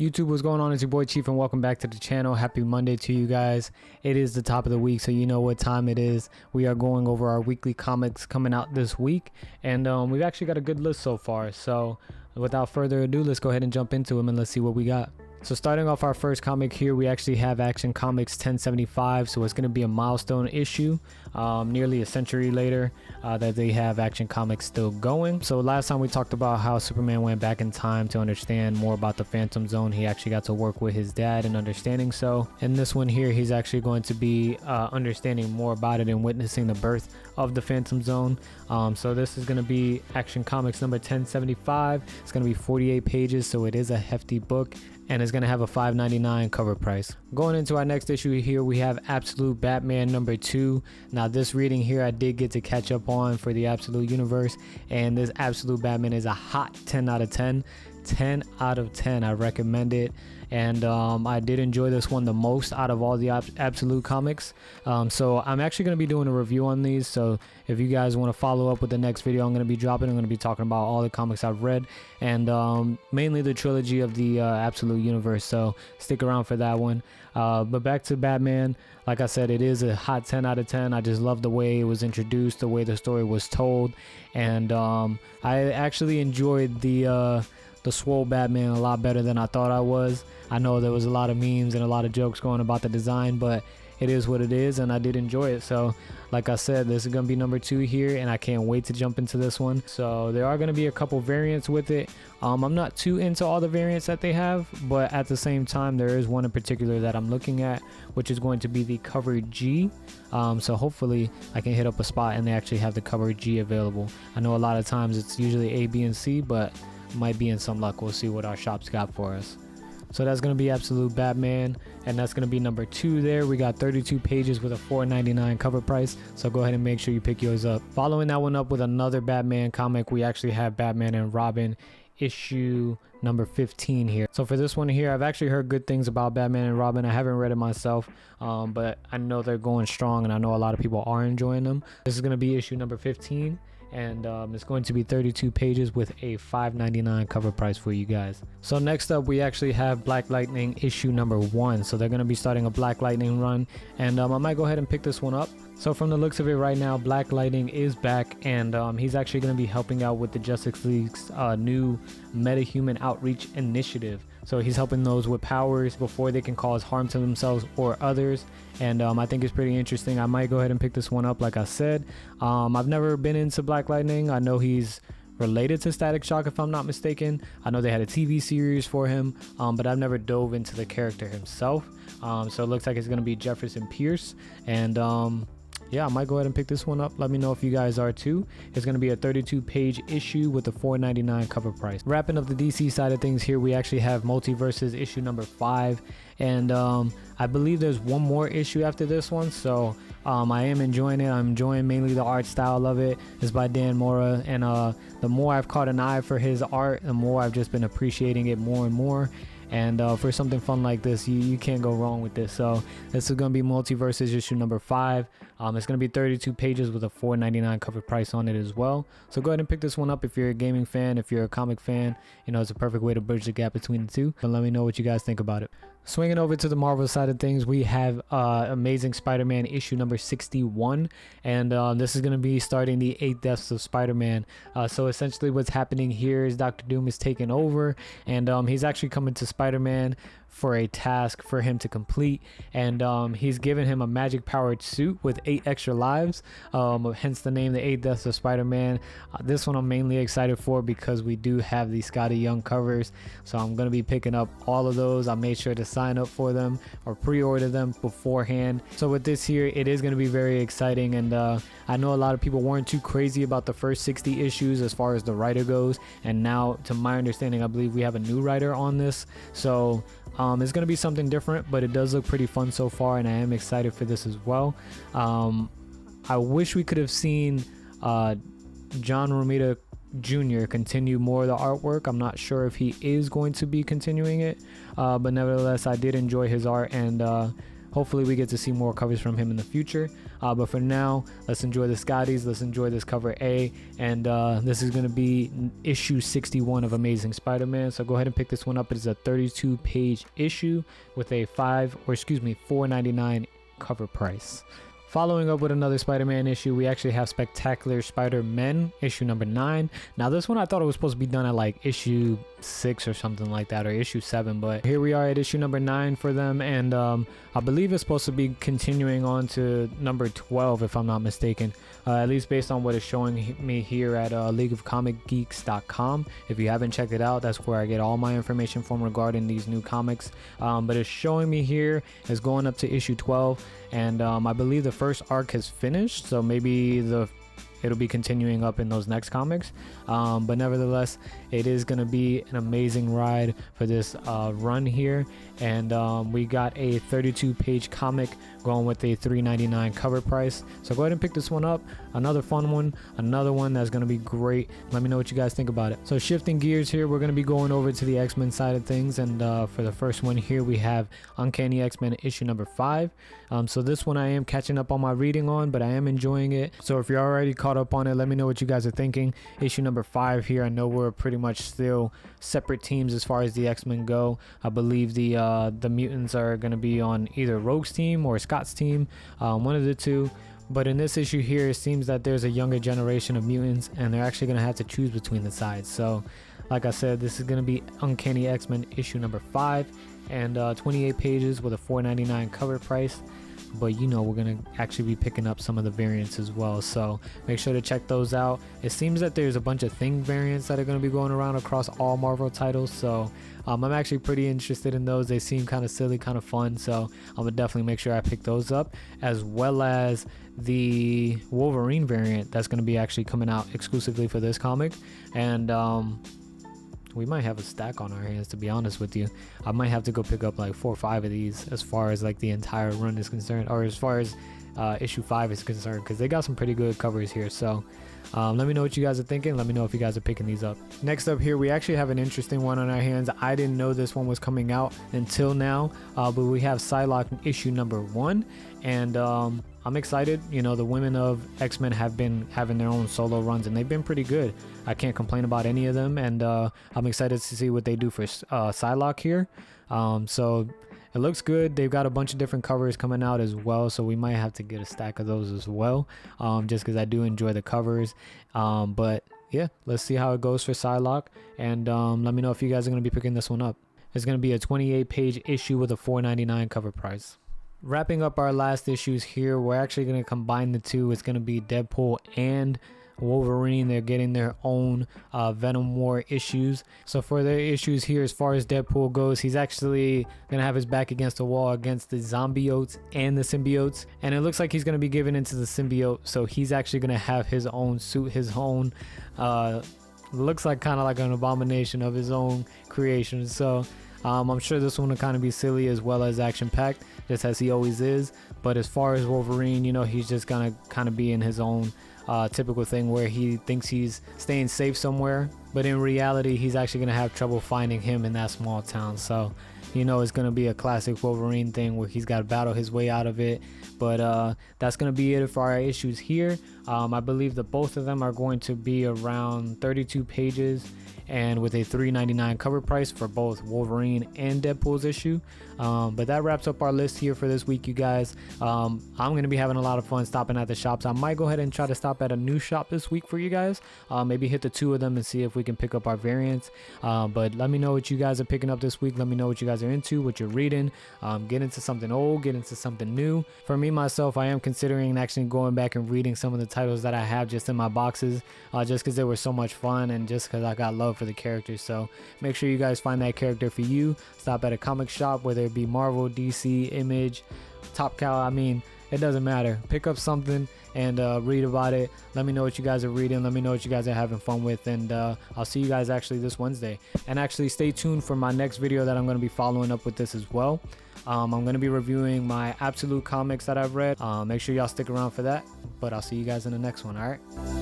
YouTube, what's going on? It's your boy Chief and welcome back to the channel. Happy Monday to you guys. It is the top of the week, so you know what time it is. We are going over our weekly comics coming out this week, and we've actually got a good list so far. So without further ado, let's go ahead and jump into them and let's see what we got. So starting off our first comic here, we actually have Action Comics 1075. So it's going to be a milestone issue, nearly a century later that they have Action Comics still going. So last time we talked about how Superman went back in time to understand more about the Phantom Zone. He actually got to work with his dad and understanding so. In this one here, he's actually going to be understanding more about it and witnessing the birth of the Phantom Zone. So this is going to be Action Comics number 1075. It's going to be 48 pages, so it is a hefty book, and it's going to have a $5.99 cover price. Going into our next issue here, we have Absolute Batman number 2. Now this reading here I did get to catch up on for the Absolute Universe, and this Absolute Batman is a hot 10 out of 10. 10 out of 10. I recommend it, and I did enjoy this one the most out of all the Absolute comics. So I'm actually going to be doing a review on these, so if you guys want to follow up with the next video I'm going to be dropping, I'm going to be talking about all the comics I've read, and mainly the trilogy of the Absolute Universe, so stick around for that one. But back to Batman, like I said, it is a hot 10 out of 10. I just love the way it was introduced, the way the story was told, and I actually enjoyed the swole Batman a lot better than I thought I was. I know there was a lot of memes and a lot of jokes going about the design, but it is what it is, and I did enjoy it. So like I said, this is going to be number 2 here, and I can't wait to jump into this one. So there are going to be a couple variants with it. I'm not too into all the variants that they have, but at the same time there is one in particular that I'm looking at, which is going to be the cover G. So hopefully I can hit up a spot and they actually have the cover G available. I know a lot of times it's usually A, B, and C, but might be in some luck. We'll see what our shops got for us. So that's going to be Absolute Batman, and that's going to be number 2 there. We got 32 pages with a $4.99 cover price, so go ahead and make sure you pick yours up. Following that one up with another Batman comic, we actually have Batman and Robin issue number 15 here. So for this one here, I've actually heard good things about Batman and Robin. I haven't read it myself, but I know they're going strong, and I know a lot of people are enjoying them. This is going to be issue number 15, and it's going to be 32 pages with a $5.99 cover price for you guys. So next up, we actually have Black Lightning issue number 1. So they're going to be starting a Black Lightning run, and I might go ahead and pick this one up. So from the looks of it right now, Black Lightning is back, and he's actually going to be helping out with the Justice League's new meta-human outreach initiative. So he's helping those with powers before they can cause harm to themselves or others, and I think it's pretty interesting. I might go ahead and pick this one up. Like I said, I've never been into Black Lightning. I know he's related to Static Shock, if I'm not mistaken. I know they had a TV series for him, but I've never dove into the character himself. So it looks like it's going to be Jefferson Pierce, and yeah, I might go ahead and pick this one up. Let me know if you guys are too. It's going to be a 32-page issue with a $4.99 cover price. Wrapping up the DC side of things here, we actually have Multiverses issue number 5, and I believe there's one more issue after this one, so I am enjoying it. I'm enjoying mainly the art style of it. It's by Dan Mora, and the more I've caught an eye for his art, the more I've just been appreciating it more and more. And for something fun like this, you can't go wrong with this. So this is going to be Multiverses issue number 5. It's going to be 32 pages with a $4.99 cover price on it as well. So go ahead and pick this one up if you're a gaming fan, if you're a comic fan. You know, it's a perfect way to bridge the gap between the two. But let me know what you guys think about it. Swinging over to the Marvel side of things, we have Amazing Spider-Man issue number 61, and this is going to be starting the 8 deaths of Spider-Man. So essentially what's happening here is Dr. Doom is taking over, and he's actually coming to Spider-Man for a task for him to complete, and he's given him a magic powered suit with 8 extra lives, hence the name, the 8 deaths of Spider-Man. This one I'm mainly excited for because we do have the Scottie Young covers, so I'm going to be picking up all of those. I made sure to sign up for them or pre-order them beforehand. So with this here, it is going to be very exciting, and I know a lot of people weren't too crazy about the first 60 issues as far as the writer goes, and now to my understanding I believe we have a new writer on this, so it's going to be something different, but it does look pretty fun so far, and I am excited for this as well. I wish we could have seen John Romita Jr. continue more of the artwork. I'm not sure if he is going to be continuing it, but nevertheless I did enjoy his art, and hopefully we get to see more covers from him in the future. But for now, let's enjoy the Scotties. Let's enjoy this cover A. And this is going to be issue 61 of Amazing Spider-Man. So go ahead and pick this one up. It is a 32-page issue with a $4.99 cover price. Following up with another Spider-Man issue, we actually have Spectacular Spider-Man issue number 9. Now this one I thought it was supposed to be done at like issue 6 or something like that, or issue 7, but here we are at issue number 9 for them, and I believe it's supposed to be continuing on to number 12 if I'm not mistaken, at least based on what it's showing me here at leagueofcomicgeeks.com. If you haven't checked it out, that's where I get all my information from regarding these new comics, but it's showing me here is going up to issue 12, and I believe the first arc has finished, so maybe it'll be continuing up in those next comics, but nevertheless it is going to be an amazing ride for this run here. And we got a 32-page comic going with a $3.99 cover price, so go ahead and pick this one up. Another fun one, another one that's going to be great. Let me know what you guys think about it. So shifting gears here, we're going to be going over to the X-Men side of things, and for the first one here we have Uncanny X-Men issue number 5. So this one I am catching up on my reading on, but I am enjoying it. So if you're already caught up on it, let me know what you guys are thinking. Issue number 5 here, I know we're pretty much still separate teams as far as the X-Men go. I believe the mutants are going to be on either Rogue's team or Scott's team, one of the two. But in this issue here, it seems that there's a younger generation of mutants, and they're actually going to have to choose between the sides. So like I said, this is going to be Uncanny X-Men issue number 5, and 28 pages with a $4.99 cover price. But you know, we're going to actually be picking up some of the variants as well, so make sure to check those out. It seems that there's a bunch of Thing variants that are going to be going around across all Marvel titles, so I'm actually pretty interested in those. They seem kind of silly, kind of fun, so I'm going to definitely make sure I pick those up, as well as the Wolverine variant that's going to be actually coming out exclusively for this comic. And we might have a stack on our hands, to be honest with you. I might have to go pick up like 4 or 5 of these as far as like the entire run is concerned, or as far as issue 5 is concerned, because they got some pretty good covers here. So let me know what you guys are thinking. Let me know if you guys are picking these up. Next up here, we actually have an interesting one on our hands. I didn't know this one was coming out until now, but we have Psylocke issue number 1, and I'm excited. You know, the women of X-Men have been having their own solo runs, and they've been pretty good. I can't complain about any of them, and I'm excited to see what they do for Psylocke here. So it looks good. They've got a bunch of different covers coming out as well, so we might have to get a stack of those as well, just because I do enjoy the covers. But yeah, let's see how it goes for Psylocke, and let me know if you guys are going to be picking this one up. It's going to be a 28-page issue with a $4.99 cover price. Wrapping up our last issues here, we're actually going to combine the two. It's going to be Deadpool and Wolverine. They're getting their own Venom War issues. So for their issues here, as far as Deadpool goes, he's actually gonna have his back against the wall against the zombiotes and the symbiotes, and it looks like he's gonna be given into the symbiote, so he's actually gonna have his own suit, his own looks like kind of like an abomination of his own creation. So I'm sure this one will kind of be silly as well as action-packed, just as he always is. But as far as Wolverine, you know, he's just gonna kind of be in his own typical thing where he thinks he's staying safe somewhere, but in reality he's actually gonna have trouble finding him in that small town. So you know, it's gonna be a classic Wolverine thing where he's got to battle his way out of it. But that's gonna be it for our issues here. I believe that both of them are going to be around 32 pages and with a $3.99 cover price for both Wolverine and Deadpool's issue. But that wraps up our list here for this week, you guys. I'm gonna be having a lot of fun stopping at the shops. I might go ahead and try to stop at a new shop this week for you guys, maybe hit the 2 of them and see if we can pick up our variants. But let me know what you guys are picking up this week. Let me know what you guys are into, what you're reading. Get into something old, get into something new. For me myself, I am considering actually going back and reading some of the titles that I have just in my boxes, just because they were so much fun and just because I got love for the characters. So make sure you guys find that character for you. Stop at a comic shop, whether it be Marvel, DC, Image, Top Cow. I mean, it doesn't matter. Pick up something and read about it. Let me know what you guys are reading. Let me know what you guys are having fun with, and I'll see you guys actually this Wednesday. And actually stay tuned for my next video that I'm going to be following up with this as well. I'm going to be reviewing my Absolute comics that I've read. Make sure y'all stick around for that, but I'll see you guys in the next one. All right.